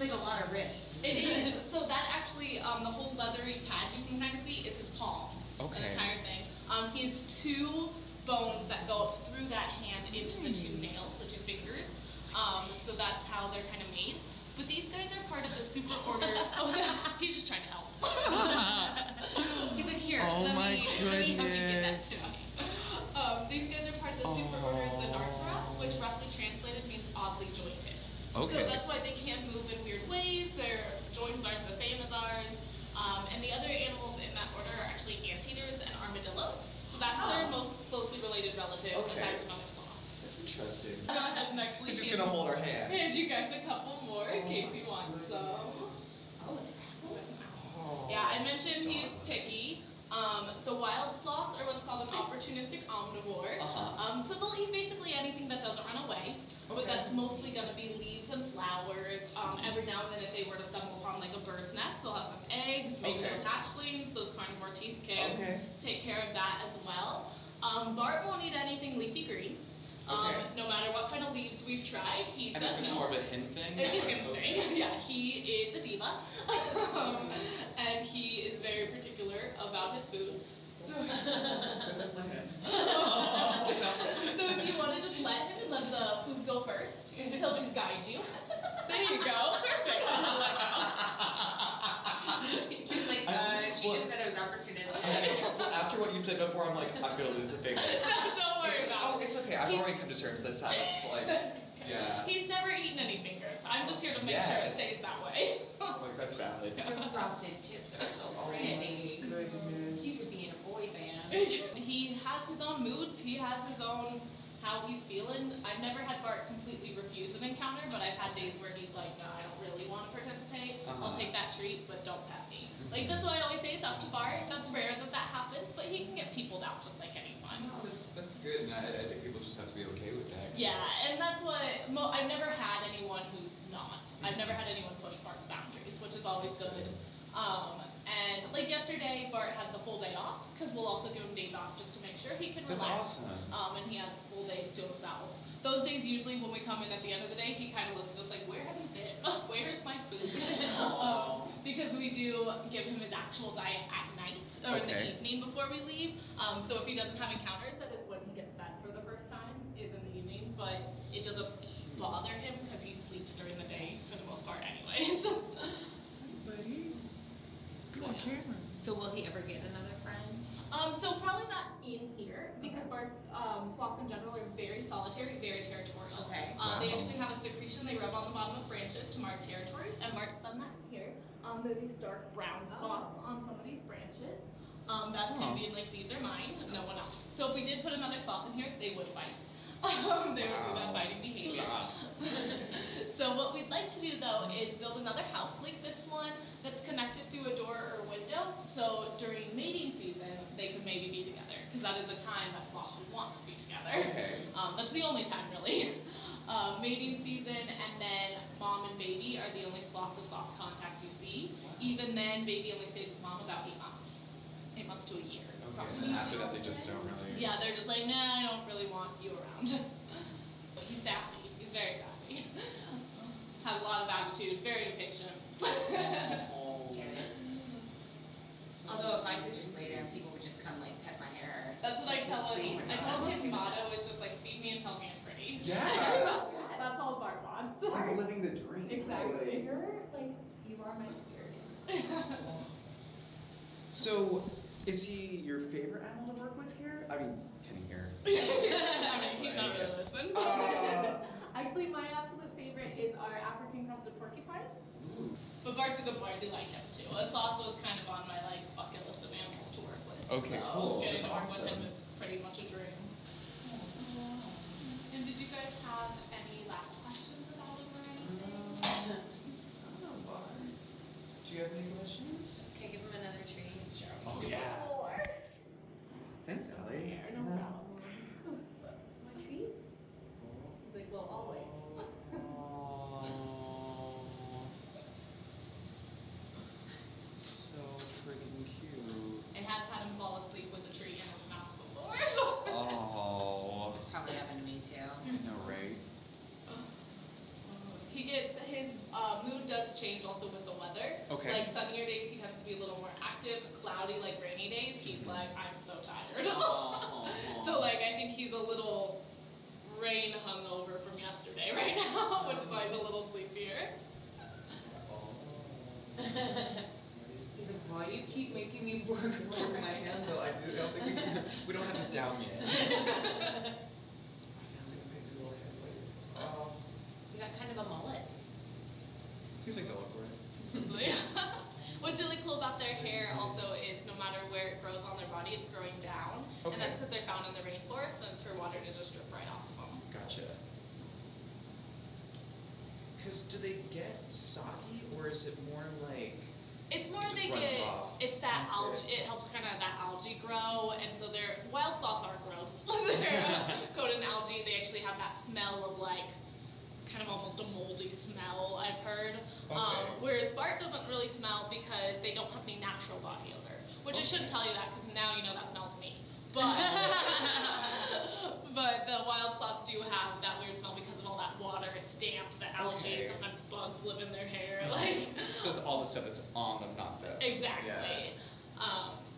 It's like a lot of wrist. It is. So that actually, the whole leathery pad you can kind of see is his palm. Okay. The entire thing. He has 2 bones that go up through that hand into the 2 nails, the 2 fingers. So that's how they're kind of made. But these guys are part of the super order. He's just trying to help. He's like, here, let me help you get that to me. These guys are part of the super order Xenarthra, which roughly translated means oddly jointed. Okay. So that's why they can't move in weird ways. Their joints aren't the same as ours. And the other animals in that order are actually anteaters and armadillos. So that's their most closely related relative besides another sloth. That's interesting. He's just gonna hold our hand. Hand you guys a couple more in case you want some. Yeah, I mentioned he's picky. So wild sloths are what's called an opportunistic omnivore. So they'll eat basically anything that doesn't run away, but that's mostly going to be leaves and flowers. Every now and then if they were to stumble upon like a bird's nest, they'll have some eggs, maybe those hatchlings, those carnivore teeth can take care of that as well. Bart won't eat anything leafy green. No matter what kind of leaves we've tried, he And says this is more of a him thing? It's a him thing. Yeah, he is a diva. And he is very particular about his food. So, That's my hand. so if you want to just let him and let the food go first, he'll just guide you. There you go. Perfect. He's like, she just said it was opportunistic. After what you said before, I'm like, I'm gonna lose a finger. No, don't worry about it. Oh, it's okay. I've already come to terms. That's how it's like. Yeah. He's never eaten any fingers. I'm just here to make sure it stays that way. Like, that's valid. Your frosted tips are so pretty. Goodness. You could be in a boy band. He has his own moods. He has his own how he's feeling. I've never had Bart completely refuse an encounter, but I've had days where he's like, no, I don't really want to participate. I'll take that treat, but don't pet me. Like, that's why I always say it's up to Bart. That's rare that that happens, but he can get peopled out just like anyone. No, that's good. And I think people just have to be okay with that. Yeah, and that's what I've never had anyone who's not. I've never had anyone push Bart's boundaries, which is always good. And like yesterday, Bart had the full day off because we'll also give him days off just to make sure he can relax. That's awesome. And he has full days to himself. Those days usually when we come in at the end of the day, he kind of looks at us like, where have you been? Where's my food? Because we do give him his actual diet at night or in the evening before we leave. So if he doesn't have encounters, that is when he gets fed for the first time, is in the evening. But it doesn't bother him because he sleeps during the day for the most part anyways. Buddy. On camera. So will he ever get another friend? So probably not in here because sloths in general are very solitary, very territorial. Okay. They actually have a secretion they rub on the bottom of branches to mark territories, and Bart's done that here. There are these dark brown spots on some of these branches. That's him being like, these are mine, no one else. So if we did put another sloth in here, they would fight. They would do that fighting behavior. So what we'd like to do though is build another house like this one that's connected through a door or a window. So during mating season, they could maybe be together because that is a time that sloths would want to be together. That's the only time really. Mating season, and then mom and baby are the only sloth-to-sloth contact you see. Even then, baby only stays with mom about 8 months. 8 months to a year. And then after that, they just don't really. Yeah, they're just like, nah, I don't really want you around. He's sassy. He's very sassy. Has a lot of attitude. Very impatient. Get it? Although if I could just lay there and people would just come like pet my hair. That's what I tell him. I tell him his motto is just like, feed me and tell me I'm pretty. Yeah. That's all Bart wants. He's living the dream. Exactly. You're like, you are my spirit. So, is he your favorite animal to work with here? I mean, can he hear? I mean, he's not really listening. Actually, my absolute favorite is our African crested porcupines. But Bart's a good boy. I do like him too. A sloth was kind of on my like bucket list of animals to work with. Okay, so cool. Getting That's to work awesome. with him is pretty much a dream. And did you guys have any last questions about him or anything? Do you have any questions? Okay, give him another treat. Sure. Oh yeah. Thanks, Ellie. No problem. My treat? He's like, well, always. So freaking cute. I had had him fall asleep with a tree in his mouth before. Oh. It's probably happened to me too. I know, right? He gets his mood does change also with the weather. Okay. Like sunnier days, he tends to be a little more active. Cloudy, like rainy days, he's like, I'm so tired. So like, I think he's a little rain hungover from yesterday right now, which is why he's a little sleepier. He's like, why do you keep making me work with My hand though, I don't think we don't have this down yet. You got kind of a mullet. He's been going for it. What's really cool about their hair also is no matter where it grows on their body, it's growing down. Okay. And that's because they're found in the rainforest, and it's for water to just drip right off of them. Gotcha. Because do they get soggy, or is it more like It's more it just they runs get, off? it's that That's algae, it helps kind of that algae grow, and so their wild sloths are gross. They're coated in algae, they actually have that smell of like, kind of almost a moldy smell, I've heard. Okay. Whereas Bart doesn't really smell because they don't have any natural body odor, which I shouldn't tell you that because now you know that smells me. But, but the wild sloths do have that weird smell because of all that water, it's damp, the algae, Okay. sometimes bugs live in their hair, like. So it's all the stuff that's on them, not the. Exactly.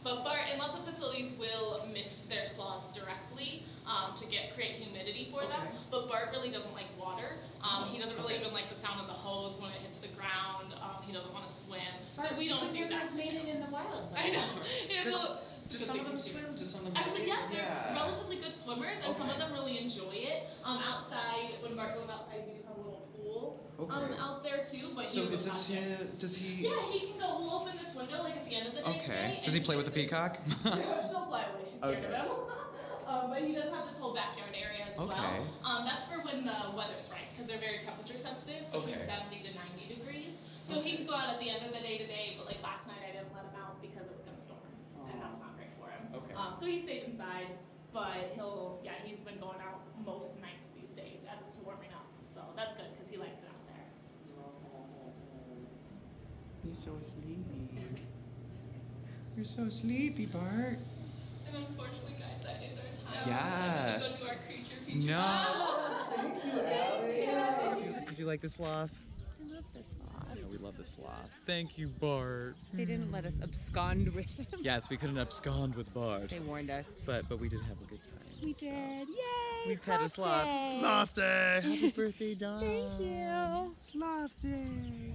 But Bart and lots of facilities will mist their sloths directly to create humidity for them. Okay. But Bart really doesn't like water. He doesn't really even like the sound of the hose when it hits the ground. He doesn't want to swim. So we don't do that. Made it in the wild. I know. Yeah, so, Do some of them swim? Do some of them? actually, yeah, they're relatively good swimmers, and some of them really enjoy it. Outside, when Bart goes outside, we do have a little pool out there too. But So he is this him? Does he? Yeah, he can go. We'll open this window like at the end of the day. Okay. Does he play with the peacock? She'll fly away. She's scared Okay. of him. But he does have this whole backyard area as Okay. well. That's for when the weather's right, because they're very temperature sensitive, between Okay. 70 to 90 degrees. So he can go out at the end of the day today, but like last night I didn't let him out because it was going to storm, and that's not great for him. Okay. So he stayed inside, but he's been going out most nights these days as it's warming up. So that's good because he likes it out there. He's so sleepy. You're so sleepy, Bart. And unfortunately, guys, that is our time. Yeah. So I think we go do our creature feature. No. Thank you, Allie. Did you like the sloth? I love the sloth. I know we love the sloth. Thank you, Bart. They didn't let us abscond with him. Yes, we couldn't abscond with Bart. They warned us. But we did have a good time. We so. did. Yay! We've had a sloth. Day. Sloth day. Happy birthday, Dawn. Thank you. Sloth day.